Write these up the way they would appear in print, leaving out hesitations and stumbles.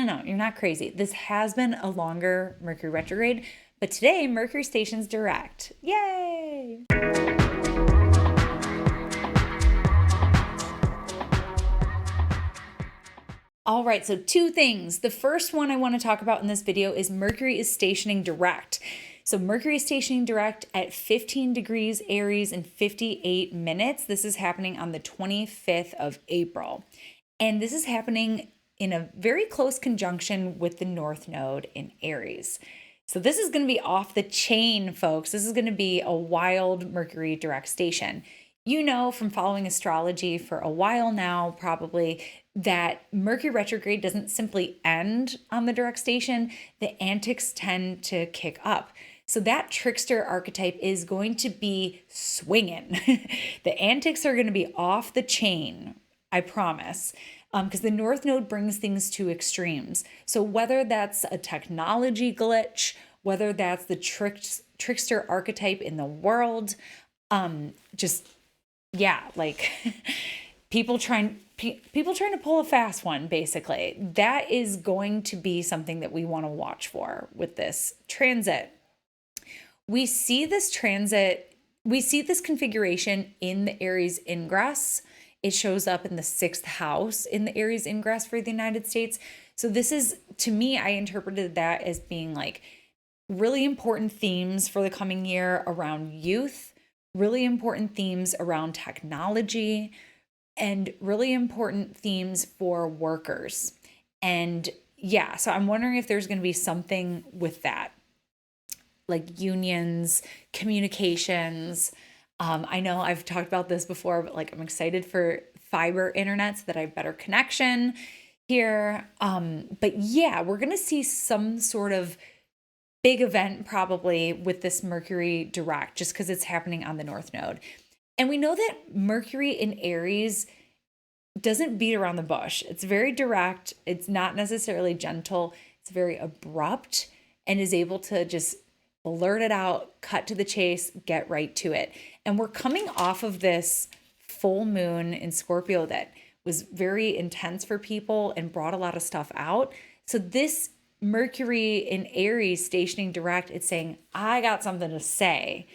no, you're not crazy. This has been a longer Mercury retrograde, but today Mercury station's direct. Yay! All right, so two things. The first one I want to talk about in this video is Mercury is stationing direct. So Mercury is stationing direct at 15 degrees Aries in 58 minutes. This is happening on the 25th of April. And this is happening in a very close conjunction with the North Node in Aries. So this is going to be off the chain, folks. This is going to be a wild Mercury direct station. You know from following astrology for a while now, probably, that Mercury retrograde doesn't simply end on the direct station. The antics tend to kick up. So that trickster archetype is going to be swinging. The antics are going to be off the chain, I promise, because the North Node brings things to extremes. So whether that's a technology glitch, whether that's the trickster archetype in the world, like people trying to pull a fast one, basically. That is going to be something that we want to watch for with this transit. We see this configuration in the Aries Ingress. It shows up in the 6th house in the Aries Ingress for the United States. So this is, to me, I interpreted that as being like really important themes for the coming year around youth, really important themes around technology, and really important themes for workers. And yeah, so I'm wondering if there's going to be something with that, like unions, communications. I know I've talked about this before, but like I'm excited for fiber internet so that I have better connection here. But yeah, we're going to see some sort of big event probably with this Mercury direct, just because it's happening on the North Node. And we know that Mercury in Aries doesn't beat around the bush. It's very direct. It's not necessarily gentle. It's very abrupt and is able to just blurt it out, cut to the chase, get right to it. And we're coming off of this full moon in Scorpio that was very intense for people and brought a lot of stuff out. So this Mercury in Aries stationing direct, it's saying, I got something to say.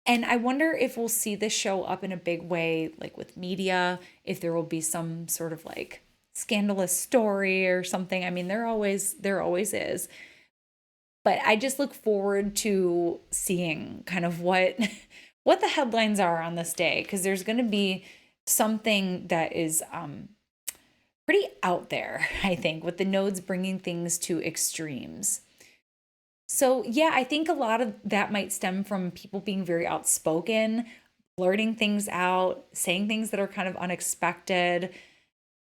And I wonder if we'll see this show up in a big way, like with media, if there will be some sort of like scandalous story or something. I mean, there always is. But I just look forward to seeing kind of what the headlines are on this day, because there's going to be something that is pretty out there, I think, with the nodes bringing things to extremes. So yeah, I think a lot of that might stem from people being very outspoken, blurting things out, saying things that are kind of unexpected.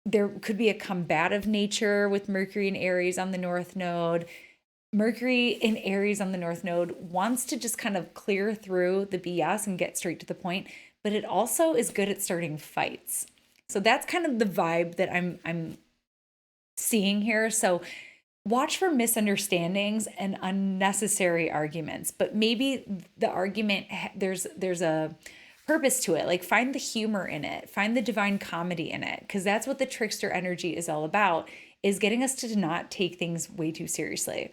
There could be a combative nature with Mercury in Aries on the North Node. Mercury in Aries on the North Node wants to just kind of clear through the BS and get straight to the point, but it also is good at starting fights. So that's kind of the vibe that I'm seeing here. So watch for misunderstandings and unnecessary arguments, but maybe the argument, there's a purpose to it. Like find the humor in it, find the divine comedy in it, because that's what the trickster energy is all about, is getting us to not take things way too seriously.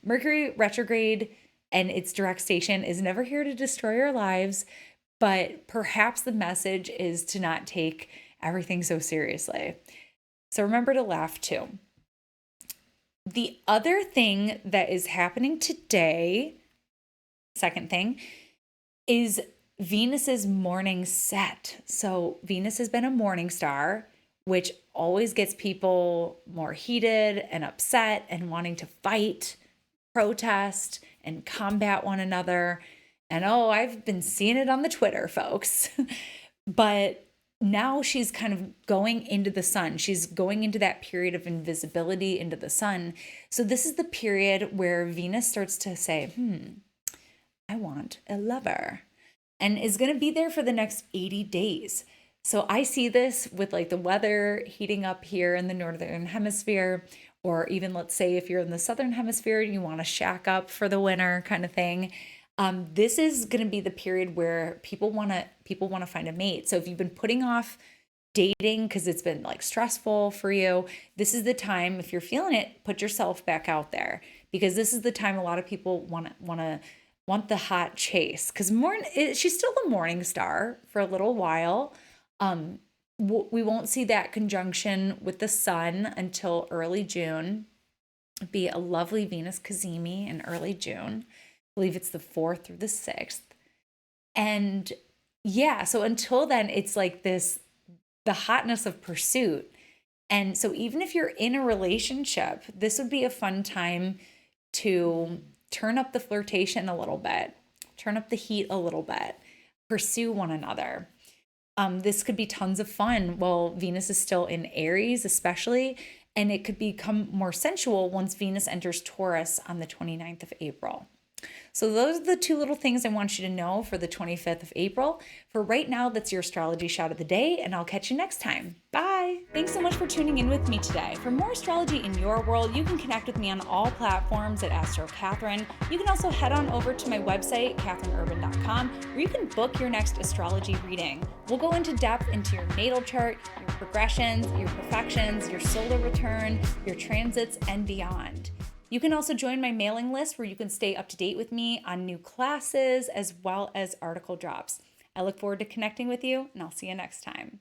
Mercury retrograde and its direct station is never here to destroy our lives, but perhaps the message is to not take everything so seriously. So remember to laugh too. The other thing that is happening today, second thing, is Venus's morning set. So Venus has been a morning star, which always gets people more heated and upset and wanting to fight, protest, and combat one another. And oh, I've been seeing it on the Twitter, folks. But now she's kind of going into the sun. She's going into that period of invisibility into the sun. So this is the period where Venus starts to say, I want a lover, and is going to be there for the next 80 days. So I see this with like the weather heating up here in the northern hemisphere, or even let's say if you're in the southern hemisphere and you want to shack up for the winter kind of thing. This is going to be the period where people want to find a mate. So if you've been putting off dating because it's been like stressful for you, this is the time, if you're feeling it, put yourself back out there, because this is the time a lot of people want the hot chase, because she's still the morning star for a little while. We won't see that conjunction with the sun until early June. It'd be a lovely Venus cazimi in early June. I believe it's the 4th through the 6th. And yeah, so until then, it's like the hotness of pursuit. And so even if you're in a relationship, this would be a fun time to turn up the flirtation a little bit, turn up the heat a little bit, pursue one another. This could be tons of fun while Venus is still in Aries, especially, and it could become more sensual once Venus enters Taurus on the 29th of April. So those are the 2 little things I want you to know for the 25th of April. For right now, that's your astrology shot of the day, and I'll catch you next time. Bye. Thanks so much for tuning in with me today. For more astrology in your world, you can connect with me on all platforms at Astro Catherine. You can also head on over to my website, catherineurban.com, where you can book your next astrology reading. We'll go into depth into your natal chart, your progressions, your profections, your solar return, your transits, and beyond. You can also join my mailing list where you can stay up to date with me on new classes as well as article drops. I look forward to connecting with you, and I'll see you next time.